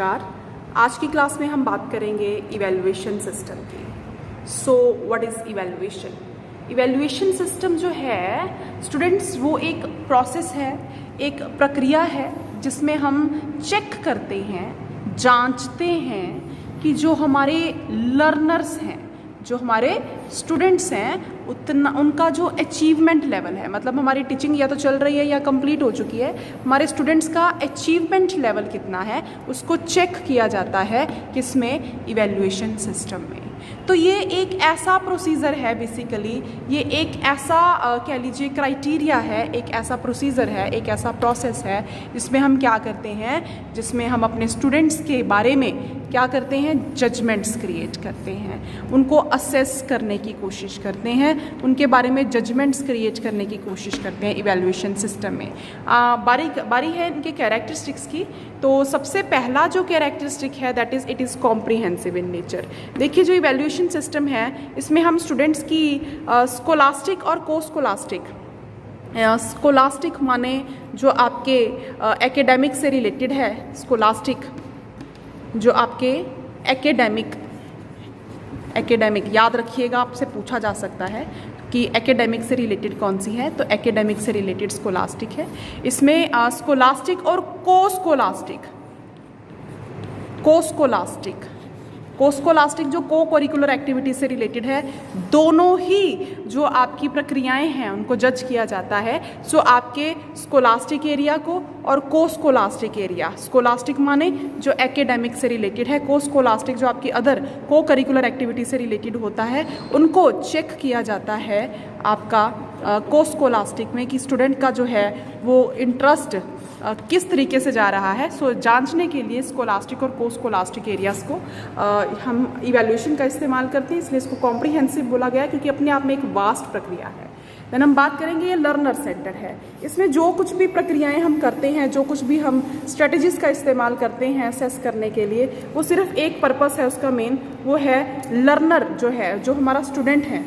नमस्कार। आज की क्लास में हम बात करेंगे इवैल्यूएशन सिस्टम की। So what is evaluation? Evaluation system जो है स्टूडेंट्स, वो एक प्रोसेस है, एक प्रक्रिया है जिसमें हम चेक करते हैं, जांचते हैं कि जो हमारे लर्नर्स हैं, जो हमारे स्टूडेंट्स हैं, उनका जो अचीवमेंट लेवल है, मतलब हमारी टीचिंग या तो चल रही है या कंप्लीट हो चुकी है, हमारे स्टूडेंट्स का अचीवमेंट लेवल कितना है उसको चेक किया जाता है किसमें? इवैल्यूएशन सिस्टम में। तो ये एक ऐसा प्रोसीजर है, बेसिकली ये एक ऐसा कह लीजिए क्राइटेरिया है, एक ऐसा प्रोसीजर है, एक ऐसा प्रोसेस है जिसमें हम क्या करते हैं, जिसमें हम अपने स्टूडेंट्स के बारे में क्या करते हैं? जजमेंट्स क्रिएट करते हैं, उनको असेस करने की कोशिश करते हैं, उनके बारे में जजमेंट्स क्रिएट करने की कोशिश करते हैं इवैल्यूएशन सिस्टम में। बारी है इनके कैरेक्टरिस्टिक्स की। तो सबसे पहला जो कैरेक्टरिस्टिक है that is it is comprehensive in nature. देखिए, जो इवैल्यूएशन सिस्टम है इसमें हम स्टूडेंट्स की स्कोलास्टिक और को स्कोलास्टिक, स्कोलास्टिक माने जो आपके एकेडमिक से रिलेटेड है, स्कोलास्टिक जो आपके एकेडमिक याद रखिएगा, आपसे पूछा जा सकता है कि एकेडमिक से रिलेटेड कौन सी है, तो एकेडमिक से रिलेटेड स्कोलास्टिक है। इसमें स्कोलास्टिक और कोस्कोलास्टिक जो को करिकुलर एक्टिविटी से रिलेटेड है, दोनों ही जो आपकी प्रक्रियाएं हैं उनको जज किया जाता है। सो आपके स्कोलास्टिक एरिया को और कोस्कोलास्टिक एरिया, स्कोलास्टिक माने जो एकेडमिक से रिलेटेड है, कोस्कोलास्टिक जो आपकी अदर को करिकुलर एक्टिविटी से रिलेटेड होता है, उनको चेक किया जाता है आपका कोस्कोलास्टिक में कि स्टूडेंट का जो है वो इंटरेस्ट किस तरीके से जा रहा है। सो जांचने के लिए स्कोलास्टिक और कोस्कोलास्टिक एरियाज़ को हम इवैल्यूएशन का इस्तेमाल करते हैं, इसलिए इसको कॉम्प्रिहेंसिव बोला गया क्योंकि अपने आप में एक वास्ट प्रक्रिया है। देन हम बात करेंगे, ये लर्नर सेंटर है। इसमें जो कुछ भी प्रक्रियाएं हम करते हैं, जो कुछ भी हम स्ट्रेटजीज़ का इस्तेमाल करते हैं असेस करने के लिए, वो सिर्फ एक पर्पस है उसका मेन, वो है लर्नर जो है, जो हमारा स्टूडेंट है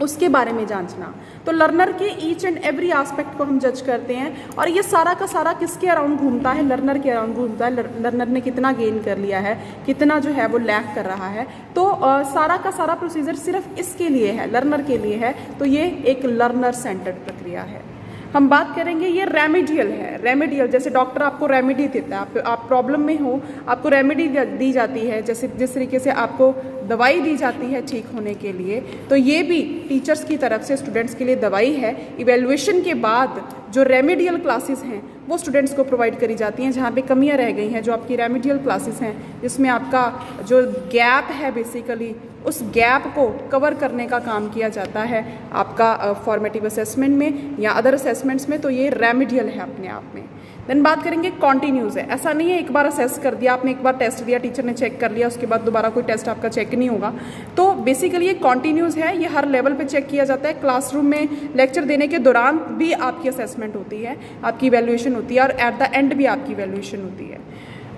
उसके बारे में जांचना। तो लर्नर के ईच एंड एवरी एस्पेक्ट को हम जज करते हैं और ये सारा का सारा किसके अराउंड घूमता है? लर्नर के अराउंड घूमता है। लर्नर ने कितना गेन कर लिया है, कितना जो है वो लैक कर रहा है। तो सारा का सारा प्रोसीजर सिर्फ इसके लिए है, लर्नर के लिए है। तो ये एक लर्नर सेंटर्ड प्रक्रिया है। हम बात करेंगे, ये रेमेडियल है। रेमेडियल जैसे डॉक्टर आपको रेमेडी देता है, आप प्रॉब्लम में हो, आपको रेमेडी दी जाती है, जैसे जिस तरीके से आपको दवाई दी जाती है ठीक होने के लिए, तो ये भी टीचर्स की तरफ से स्टूडेंट्स के लिए दवाई है। इवैल्यूएशन के बाद जो रेमेडियल क्लासेस हैं वो स्टूडेंट्स को प्रोवाइड करी जाती हैं, जहाँ पे कमियां रह गई हैं, जो आपकी रेमेडियल क्लासेस हैं जिसमें आपका जो गैप है बेसिकली उस गैप को कवर करने का काम किया जाता है आपका फॉर्मेटिव असेसमेंट में या अदर असेसमेंट्स में। तो ये रेमेडियल है अपने आप में। देन बात करेंगे, कॉन्टीन्यूस है। ऐसा नहीं है एक बार असेस कर दिया आपने, एक बार टेस्ट दिया, टीचर ने चेक कर लिया, उसके बाद दोबारा कोई टेस्ट आपका चेक नहीं होगा। तो बेसिकली ये कॉन्टीन्यूस है, ये हर लेवल पे चेक किया जाता है। क्लासरूम में लेक्चर देने के दौरान भी आपकी असेसमेंट होती है, आपकी इवैल्यूएशन होती है और एट द एंड भी आपकी इवैल्यूएशन होती है।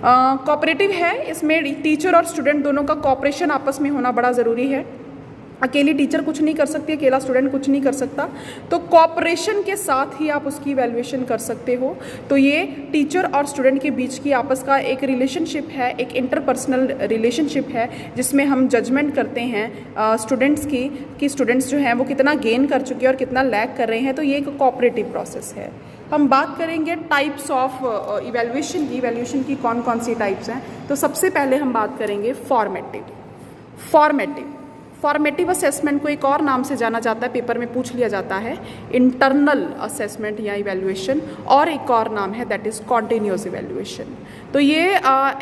कोऑपरेटिव है, इसमें टीचर और स्टूडेंट दोनों का कोऑपरेशन आपस में होना बड़ा ज़रूरी है। अकेली टीचर कुछ नहीं कर सकती, अकेला स्टूडेंट कुछ नहीं कर सकता, तो कोऑपरेशन के साथ ही आप उसकी इवैल्यूएशन कर सकते हो। तो ये टीचर और स्टूडेंट के बीच की आपस का एक रिलेशनशिप है, एक इंटरपर्सनल रिलेशनशिप है, जिसमें हम जजमेंट करते हैं स्टूडेंट्स की कि स्टूडेंट्स जो हैं वो कितना गेन कर चुके हैं और कितना लैक कर रहे हैं। तो ये एक कोऑपरेटिव प्रोसेस है। हम बात करेंगे टाइप्स ऑफ इवैल्यूएशन की, इवैल्यूएशन की कौन कौन सी टाइप्स हैं। तो सबसे पहले हम बात करेंगे फॉर्मेटिव असेसमेंट को एक और नाम से जाना जाता है, पेपर में पूछ लिया जाता है, इंटरनल असेसमेंट या इवैल्यूएशन, और एक और नाम है दैट इज़ कॉन्टिन्यूअस इवैल्यूएशन। तो ये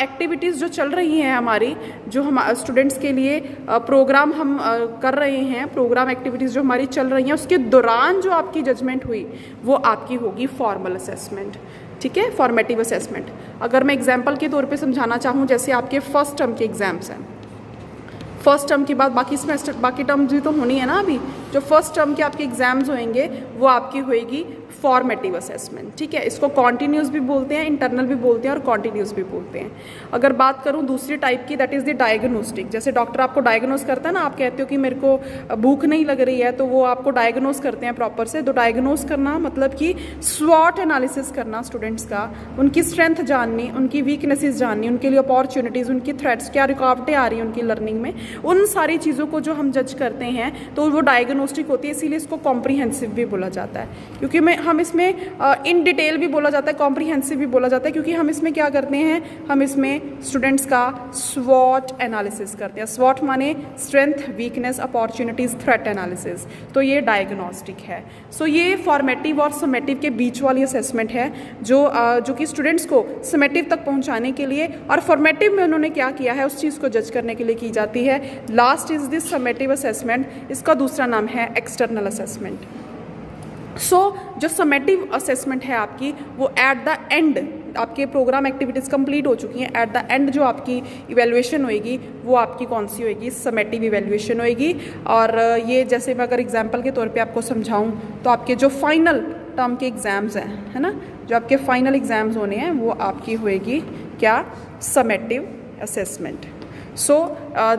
एक्टिविटीज़ जो चल रही हैं हमारी, जो हम स्टूडेंट्स के लिए प्रोग्राम हम कर रहे हैं, प्रोग्राम एक्टिविटीज़ जो हमारी चल रही हैं, उसके दौरान जो आपकी जजमेंट हुई वो आपकी होगी फॉर्मल असेसमेंट। ठीक है, फॉर्मेटिव असेसमेंट। अगर मैं एग्जाम्पल के तौर पे समझाना चाहूँ, जैसे आपके फर्स्ट टर्म के एग्ज़ाम्स हैं, फर्स्ट टर्म के बाद बाकी सेमेस्टर, बाकी टर्म्स भी तो होनी है ना अभी, जो फर्स्ट टर्म के आपके एग्जाम्स होंगे वो आपकी होएगी फॉर्मेटिव असेसमेंट, ठीक है। इसको कॉन्टीन्यूस भी बोलते हैं, इंटरनल भी बोलते हैं और कॉन्टीन्यूस भी बोलते हैं। अगर बात करूं दूसरी टाइप की, दैट इज़ द डायग्नोस्टिक। जैसे डॉक्टर आपको डायग्नोस करता है ना, आप कहते हो कि मेरे को भूख नहीं लग रही है, तो वो आपको डायग्नोस करते हैं प्रॉपर से। तो डायग्नोस करना मतलब कि स्वॉट एनालिसिस करना स्टूडेंट्स का, उनकी स्ट्रेंथ जाननी, उनकी वीकनेसेस जाननी, उनके लिए अपॉर्चुनिटीज़, उनकी थ्रेट्स, क्या रुकावटें आ रही हैं उनकी लर्निंग में, उन सारी चीज़ों को जो हम जज करते हैं तो वो डायग्नोस्टिक होती है। इसीलिए इसको कॉम्प्रीहेंसिव भी बोला जाता है, क्योंकि हम इसमें इन डिटेल भी बोला जाता है, कॉम्प्रीहेंसिव भी बोला जाता है, क्योंकि हम इसमें क्या करते हैं, हम इसमें स्टूडेंट्स का स्वॉट एनालिसिस करते हैं। स्वॉट माने strength, weakness, opportunities, threat analysis. तो ये डायग्नोस्टिक है। सो ये फॉर्मेटिव और समेटिव के बीच वाली असेसमेंट है जो कि स्टूडेंट्स को समेटिव तक पहुंचाने के लिए, और फॉर्मेटिव में उन्होंने क्या किया है उस चीज़ को जज करने के लिए की जाती है। Last is this summative assessment, इसका दूसरा नाम है एक्सटर्नल असेसमेंट। सो जो समेटिव असेसमेंट है आपकी, वो एट द एंड, आपके प्रोग्राम एक्टिविटीज़ कंप्लीट हो चुकी हैं, एट द एंड जो आपकी इवैल्यूएशन होएगी वो आपकी कौन सी होएगी, समेटिव इवैल्यूएशन होएगी। और ये जैसे मैं अगर एग्जांपल के तौर पे आपको समझाऊं तो आपके जो फाइनल टर्म के एग्ज़ाम्स हैं, है ना, जो आपके फाइनल एग्ज़ाम्स होने हैं वो आपकी होएगी क्या, समेटिव असेसमेंट। सो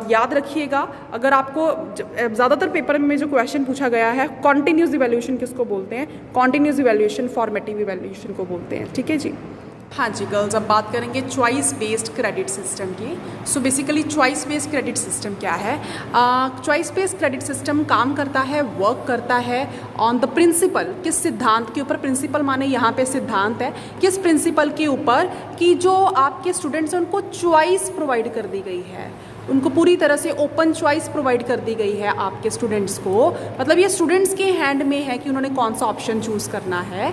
याद रखिएगा, अगर आपको ज़्यादातर पेपर में जो क्वेश्चन पूछा गया है, कॉन्टीन्यूस इवैल्यूएशन किसको बोलते हैं, कॉन्टीन्यूस इवैल्यूएशन फॉर्मेटिव इवैल्यूएशन को बोलते हैं, ठीक है जी। हाँ जी गर्ल्स, अब बात करेंगे चॉइस बेस्ड क्रेडिट सिस्टम की। So basically choice based credit system क्या है? चॉइस बेस्ड क्रेडिट सिस्टम काम करता है, वर्क करता है ऑन द प्रिंसिपल, किस सिद्धांत के ऊपर? प्रिंसिपल माने यहाँ पे सिद्धांत है, किस प्रिंसिपल के ऊपर कि जो आपके स्टूडेंट्स हैं उनको चॉइस प्रोवाइड कर दी गई है, उनको पूरी तरह से ओपन चॉइस प्रोवाइड कर दी गई है आपके स्टूडेंट्स को। मतलब ये स्टूडेंट्स के हैंड में है कि उन्होंने कौन सा ऑप्शन चूज़ करना है।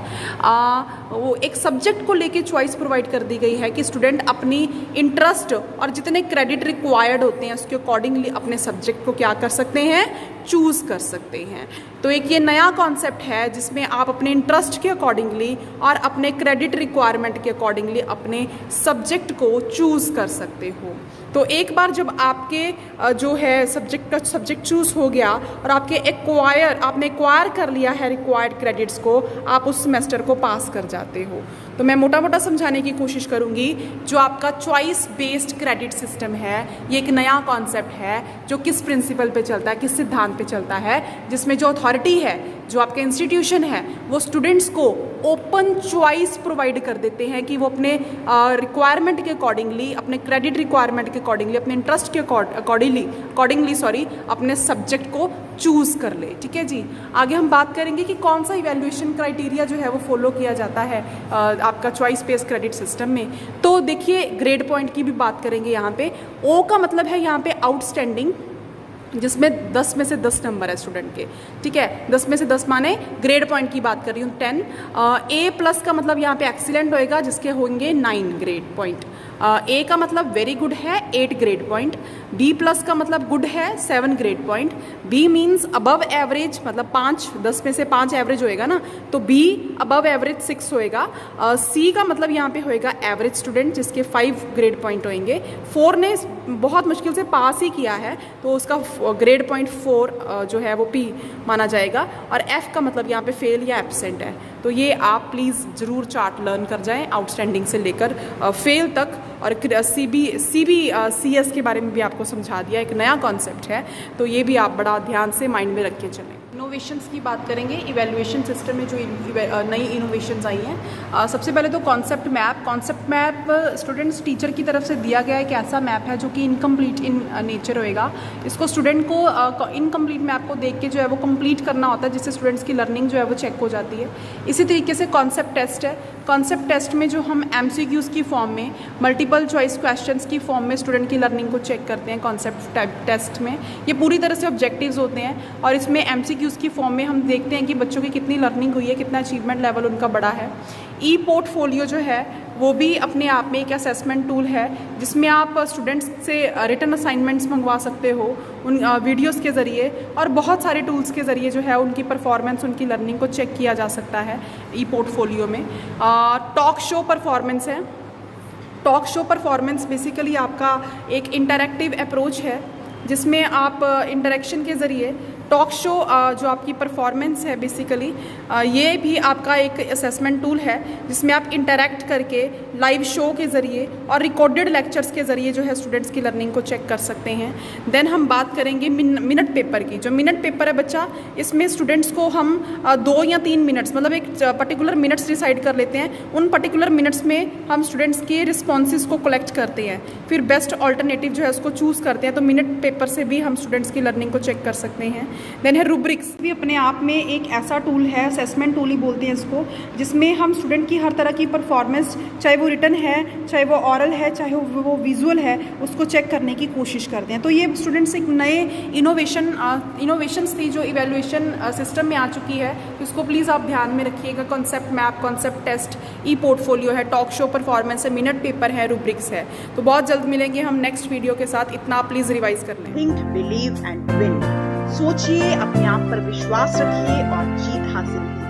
वो एक सब्जेक्ट को लेके चॉइस प्रोवाइड कर दी गई है कि स्टूडेंट अपनी इंटरेस्ट और जितने क्रेडिट रिक्वायर्ड होते हैं उसके अकॉर्डिंगली अपने सब्जेक्ट को क्या कर सकते हैं, चूज़ कर सकते हैं। तो एक ये नया कॉन्सेप्ट है जिसमें आप अपने इंटरेस्ट के अकॉर्डिंगली और अपने क्रेडिट रिक्वायरमेंट के अकॉर्डिंगली अपने सब्जेक्ट को चूज़ कर सकते हो। तो एक बार जब आपके जो है सब्जेक्ट चूज़ हो गया और आपने एक्वायर कर लिया है रिक्वायर्ड क्रेडिट्स को, आप उस सेमेस्टर को पास कर जाते हो। तो मैं मोटा मोटा समझाने की कोशिश करूँगी। जो आपका चॉइस बेस्ड क्रेडिट सिस्टम है, ये एक नया कॉन्सेप्ट है जो किस प्रिंसिपल पे चलता है, किस सिद्धांत पे चलता है, जिसमें जो अथॉरिटी है, जो आपका इंस्टीट्यूशन है, वो स्टूडेंट्स को ओपन चॉइस प्रोवाइड कर देते हैं कि वो अपने रिक्वायरमेंट के अकॉर्डिंगली, अपने क्रेडिट रिक्वायरमेंट के अकॉर्डिंगली, अपने इंटरेस्ट के अकॉर्डिंगली अपने सब्जेक्ट को चूज़ कर ले। ठीक है जी। आगे हम बात करेंगे कि कौन सा इवैल्यूएशन क्राइटेरिया जो है वो फॉलो किया जाता है आपका चॉइस बेस्ड क्रेडिट सिस्टम में। तो देखिए ग्रेड पॉइंट की भी बात करेंगे यहाँ पे। ओ का मतलब है यहाँ पे आउटस्टैंडिंग, जिसमें 10 में से 10 नंबर है स्टूडेंट के। ठीक है, 10 में से 10 माने ग्रेड पॉइंट की बात कर रही हूँ 10। ए प्लस का मतलब यहाँ पे एक्सीलेंट होएगा, जिसके होंगे 9 ग्रेड पॉइंट। ए का मतलब वेरी गुड है 8 ग्रेड पॉइंट। बी प्लस का मतलब गुड है 7 grade point. B means above average, मतलब 5, 10 में से 5 एवरेज होएगा ना, तो बी अबव एवरेज 6 होएगा। सी का मतलब यहाँ पे होएगा एवरेज स्टूडेंट, जिसके 5 ग्रेड पॉइंट होंगे। 4 ने बहुत मुश्किल से पास ही किया है, तो उसका ग्रेड पॉइंट 4 जो है वो पी माना जाएगा। और एफ का मतलब यहाँ पे फेल या एब्सेंट है। तो ये आप प्लीज़ ज़रूर चार्ट लर्न कर जाएं, आउटस्टैंडिंग से लेकर फेल तक। और CBCS के बारे में भी आपको समझा दिया, एक नया कॉन्सेप्ट है, तो ये भी आप बड़ा ध्यान से माइंड में रख के चलें। इनोवेशंस की बात करेंगे। इवैल्यूएशन सिस्टम में जो नई इनोवेशंस आई हैं, सबसे पहले तो कॉन्सेप्ट मैप स्टूडेंट्स टीचर की तरफ से दिया गया एक ऐसा मैप है जो कि इनकम्प्लीट इन नेचर होएगा। इसको स्टूडेंट को इनकम्प्लीट मैप को देख के जो है वो कंप्लीट करना होता है, जिससे स्टूडेंट्स की लर्निंग जो है वो चेक हो जाती है। इसी तरीके से कॉन्सेप्ट टेस्ट है। कॉन्सेप्ट टेस्ट में जो हम MCQs की फॉर्म में, मल्टीपल चॉइस क्वेश्चंस की फॉर्म में स्टूडेंट की लर्निंग को चेक करते हैं कॉन्सेप्ट टेस्ट में। ये पूरी तरह से ऑब्जेक्टिव्स होते हैं और इसमें MCQs की फॉर्म में हम देखते हैं कि बच्चों की कितनी लर्निंग हुई है, कितना अचीवमेंट लेवल उनका बढ़ा है। ई पोर्टफोलियो जो है वो भी अपने आप में एक असेसमेंट टूल है, जिसमें आप स्टूडेंट्स से रिटन असाइनमेंट्स मंगवा सकते हो उन वीडियोस के ज़रिए, और बहुत सारे टूल्स के ज़रिए जो है उनकी परफॉर्मेंस, उनकी लर्निंग को चेक किया जा सकता है ई पोर्टफोलियो में। टॉक शो परफॉर्मेंस है। टॉक शो परफॉर्मेंस बेसिकली आपका एक इंटरैक्टिव अप्रोच है, जिसमें आप इंटरेक्शन के ज़रिए टॉक शो जो आपकी परफॉर्मेंस है बेसिकली, ये भी आपका एक असेसमेंट टूल है जिसमें आप इंटरेक्ट करके लाइव शो के ज़रिए और रिकॉर्डेड लेक्चर्स के ज़रिए जो है स्टूडेंट्स की लर्निंग को चेक कर सकते हैं। देन हम बात करेंगे मिनट पेपर की। जो मिनट पेपर है बच्चा, इसमें स्टूडेंट्स को हम 2 या 3 मिनट्स, मतलब एक पर्टिकुलर मिनट्स डिसाइड कर लेते हैं। उन पर्टिकुलर मिनट्स में हम स्टूडेंट्स के रिस्पॉन्सेज को कलेक्ट करते हैं, फिर बेस्ट ऑल्टरनेटिव जो है उसको चूज़ करते हैं। तो मिनट पेपर से भी हम स्टूडेंट्स की लर्निंग को चेक कर सकते हैं। देन है रूब्रिक्स, भी अपने आप में एक ऐसा टूल है, असेसमेंट टूल ही बोलते हैं इसको, जिसमें हम स्टूडेंट की हर तरह की परफॉर्मेंस, चाहे वो रिटन है, चाहे वो ऑरल है, चाहे वो विजुअल है, उसको चेक करने की कोशिश करते हैं। तो ये स्टूडेंट्स एक नए इनोवेशंस थी जो इवेल्युएशन सिस्टम में आ चुकी है, तो इसको प्लीज़ आप ध्यान में रखिएगा। कॉन्सेप्ट मैप, कॉन्सेप्ट टेस्ट, ई पोर्टफोलियो है, टॉक शो परफॉर्मेंस है, मिनट पेपर है, रूब्रिक्स है। तो बहुत जल्द मिलेंगे हम नेक्स्ट वीडियो के साथ। इतना आप प्लीज़ रिवाइज कर लें। Think, believe and win. सोचिए, अपने आप पर विश्वास रखिए और जीत हासिल कीजिए।